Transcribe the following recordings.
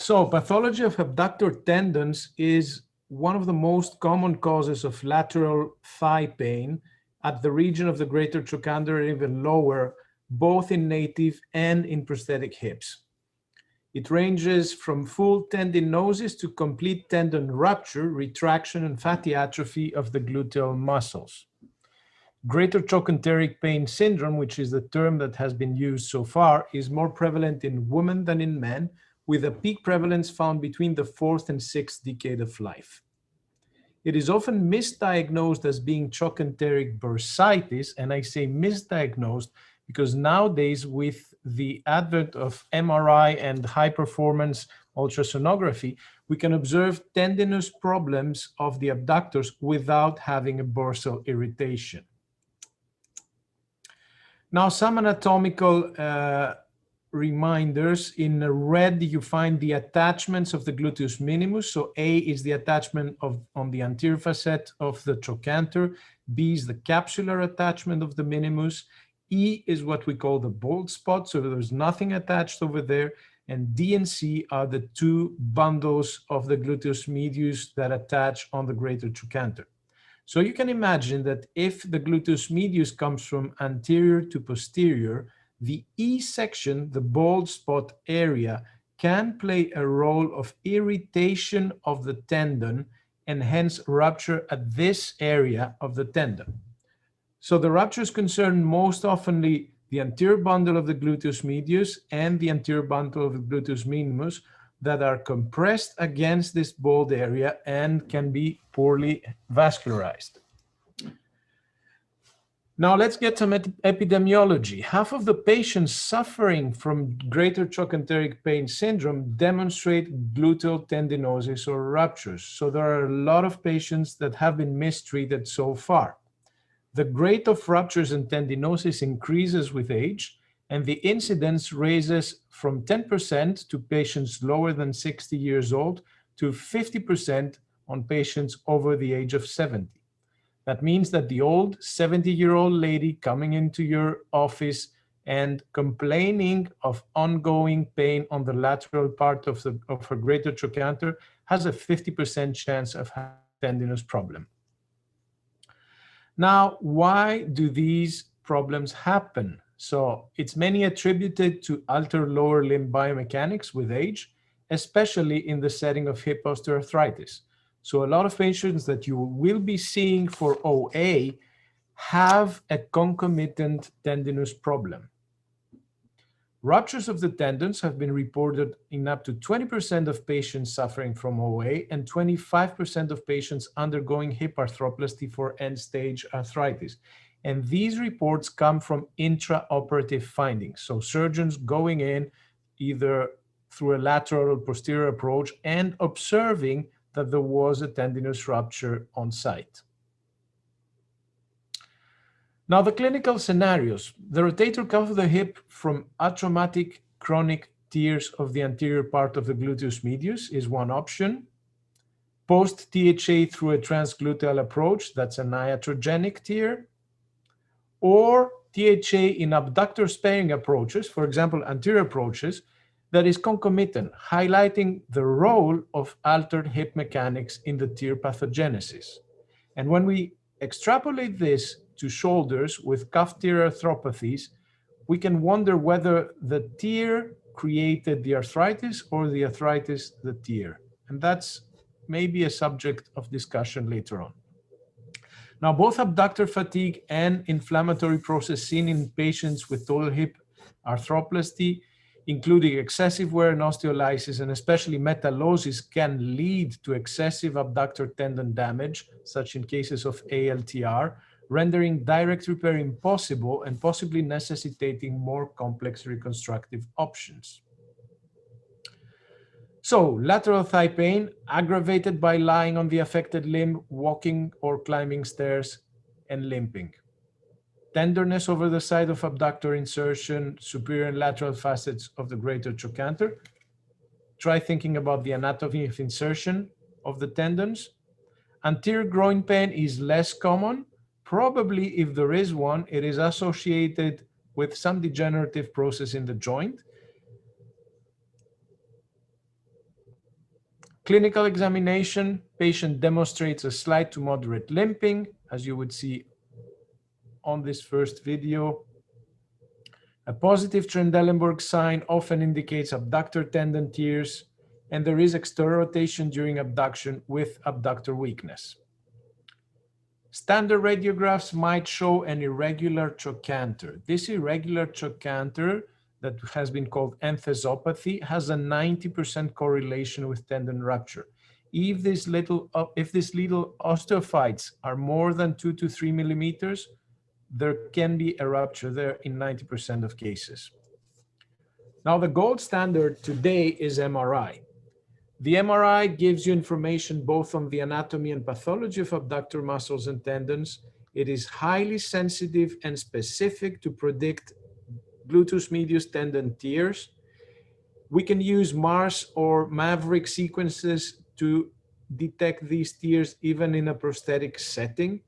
So pathology of abductor tendons is one of the most common causes of lateral thigh pain at the region of the greater trochanter and even lower, both in native and in prosthetic hips. It ranges from full tendinosis to complete tendon rupture, retraction, and fatty atrophy of the gluteal muscles. Greater trochanteric pain syndrome, which is the term that has been used so far, is more prevalent in women than in men, with a peak prevalence found between the 4th and 6th decade of life. It is often misdiagnosed as being trochanteric bursitis, and I say misdiagnosed because nowadays, with the advent of MRI and high-performance ultrasonography, we can observe tendinous problems of the abductors without having a bursal irritation. Now, some anatomical reminders. In red, you find the attachments of the gluteus minimus. So A is the attachment on the anterior facet of the trochanter. B is the capsular attachment of the minimus. E is what we call the bald spot. So there's nothing attached over there. And D and C are the two bundles of the gluteus medius that attach on the greater trochanter. So you can imagine that if the gluteus medius comes from anterior to posterior, the E section, the bald spot area, can play a role of irritation of the tendon and hence rupture at this area of the tendon. So the ruptures concern most oftenly the anterior bundle of the gluteus medius and the anterior bundle of the gluteus minimus that are compressed against this bald area and can be poorly vascularized. Now let's get some epidemiology. Half of the patients suffering from greater trochanteric pain syndrome demonstrate gluteal tendinosis or ruptures. So there are a lot of patients that have been mistreated so far. The rate of ruptures and tendinosis increases with age, and the incidence raises from 10% to patients lower than 60 years old to 50% on patients over the age of 70. That means that the old 70-year-old lady coming into your office and complaining of ongoing pain on the lateral part of her greater trochanter has a 50% chance of having a tendinous problem. Now, why do these problems happen? So it's mainly attributed to altered lower limb biomechanics with age, especially in the setting of hip osteoarthritis. So a lot of patients that you will be seeing for OA have a concomitant tendinous problem. Ruptures of the tendons have been reported in up to 20% of patients suffering from OA and 25% of patients undergoing hip arthroplasty for end-stage arthritis. And these reports come from intraoperative findings. So surgeons going in either through a lateral or posterior approach and observing that there was a tendinous rupture on site. Now, the clinical scenarios. The rotator cuff of the hip from atraumatic chronic tears of the anterior part of the gluteus medius is one option. Post-THA through a transgluteal approach, that's an iatrogenic tear. Or THA in abductor sparing approaches, for example, anterior approaches, that is concomitant, highlighting the role of altered hip mechanics in the tear pathogenesis. And when we extrapolate this to shoulders with cuff tear arthropathies, we can wonder whether the tear created the arthritis or the arthritis the tear. And that's maybe a subject of discussion later on. Now, both abductor fatigue and inflammatory process seen in patients with total hip arthroplasty, including excessive wear and osteolysis, and especially metallosis, can lead to excessive abductor tendon damage, such in cases of ALTR, rendering direct repair impossible and possibly necessitating more complex reconstructive options. So, lateral thigh pain, aggravated by lying on the affected limb, walking or climbing stairs, and limping. Tenderness over the side of abductor insertion, superior and lateral facets of the greater trochanter. Try thinking about the anatomy of insertion of the tendons. Anterior groin pain is less common. Probably, if there is one, it is associated with some degenerative process in the joint. Clinical examination, patient demonstrates a slight to moderate limping, as you would see on this first video. A positive Trendelenburg sign often indicates abductor tendon tears, and there is external rotation during abduction with abductor weakness. Standard radiographs might show an irregular trochanter. This irregular trochanter that has been called enthesopathy has a 90% correlation with tendon rupture. If these little osteophytes are more than 2 to 3 millimeters, there can be a rupture there in 90% of cases. Now, the gold standard today is MRI. The MRI gives you information both on the anatomy and pathology of abductor muscles and tendons. It is highly sensitive and specific to predict gluteus medius tendon tears. We can use Mars or Maverick sequences to detect these tears even in a prosthetic setting.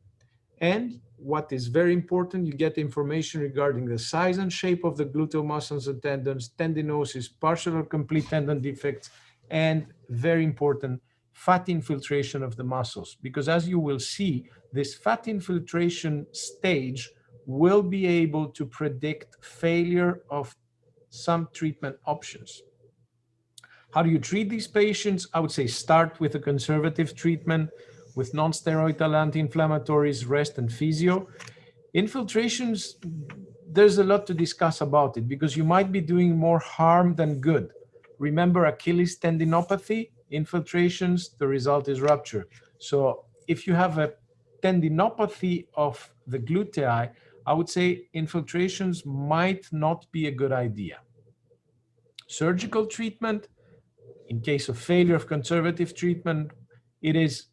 And what is very important, you get information regarding the size and shape of the gluteal muscles and tendons, tendinosis, partial or complete tendon defects, and very important, fat infiltration of the muscles. Because as you will see, this fat infiltration stage will be able to predict failure of some treatment options. How do you treat these patients? I would say start with a conservative treatment with non-steroidal anti-inflammatories, rest, and physio. Infiltrations, there's a lot to discuss about it because you might be doing more harm than good. Remember Achilles tendinopathy, infiltrations, the result is rupture. So if you have a tendinopathy of the glutei, I would say infiltrations might not be a good idea. Surgical treatment, in case of failure of conservative treatment, it is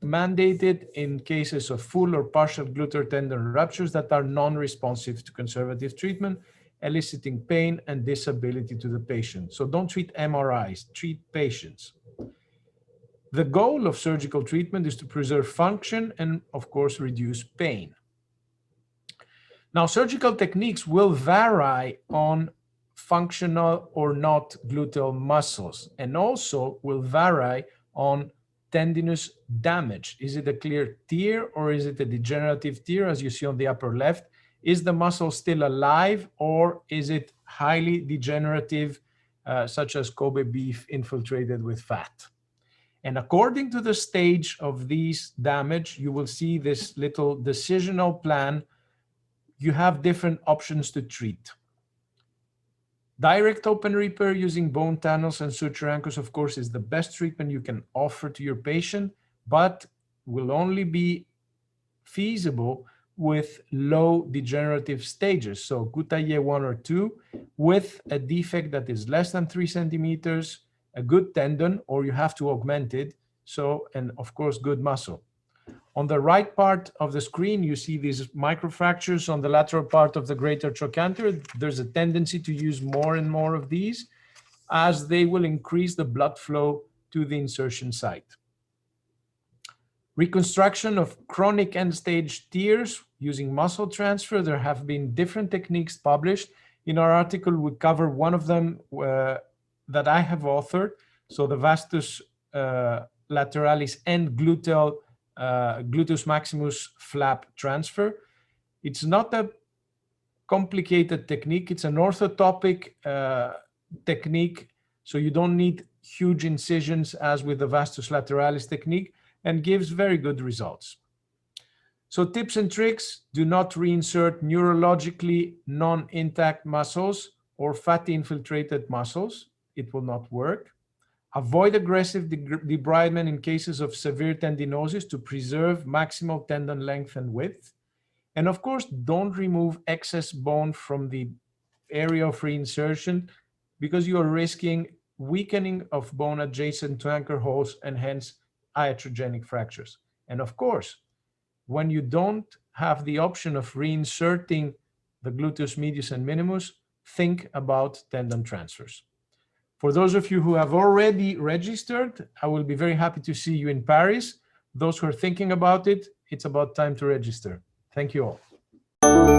mandated in cases of full or partial gluteal tendon ruptures that are non-responsive to conservative treatment, eliciting pain and disability to the patient. So don't treat MRIs, treat patients. The goal of surgical treatment is to preserve function and, of course, reduce pain. Now, surgical techniques will vary on functional or not gluteal muscles and also will vary on tendinous damage. Is it a clear tear or is it a degenerative tear, as you see on the upper left? Is the muscle still alive or is it highly degenerative, such as Kobe beef infiltrated with fat? And according to the stage of these damage, you will see this little decisional plan. You have different options to treat. Direct open repair using bone tunnels and suture anchors, of course, is the best treatment you can offer to your patient, but will only be feasible with low degenerative stages. So Gutaye 1 or 2 with a defect that is less than 3 centimeters, a good tendon, or you have to augment it. So, and of course, good muscle. On the right part of the screen, you see these microfractures on the lateral part of the greater trochanter. There's a tendency to use more and more of these as they will increase the blood flow to the insertion site. Reconstruction of chronic end-stage tears using muscle transfer. There have been different techniques published. In our article, we cover one of them that I have authored. So the vastus lateralis and gluteus maximus flap transfer. It's not a complicated technique. It's an orthotopic technique. So you don't need huge incisions as with the vastus lateralis technique, and gives very good results. So tips and tricks: do not reinsert neurologically non-intact muscles or fatty infiltrated muscles. It will not work. Avoid aggressive debridement in cases of severe tendinosis to preserve maximal tendon length and width. And of course, don't remove excess bone from the area of reinsertion because you are risking weakening of bone adjacent to anchor holes and hence iatrogenic fractures. And of course, when you don't have the option of reinserting the gluteus medius and minimus, think about tendon transfers. For those of you who have already registered, I will be very happy to see you in Paris. Those who are thinking about it, it's about time to register. Thank you all.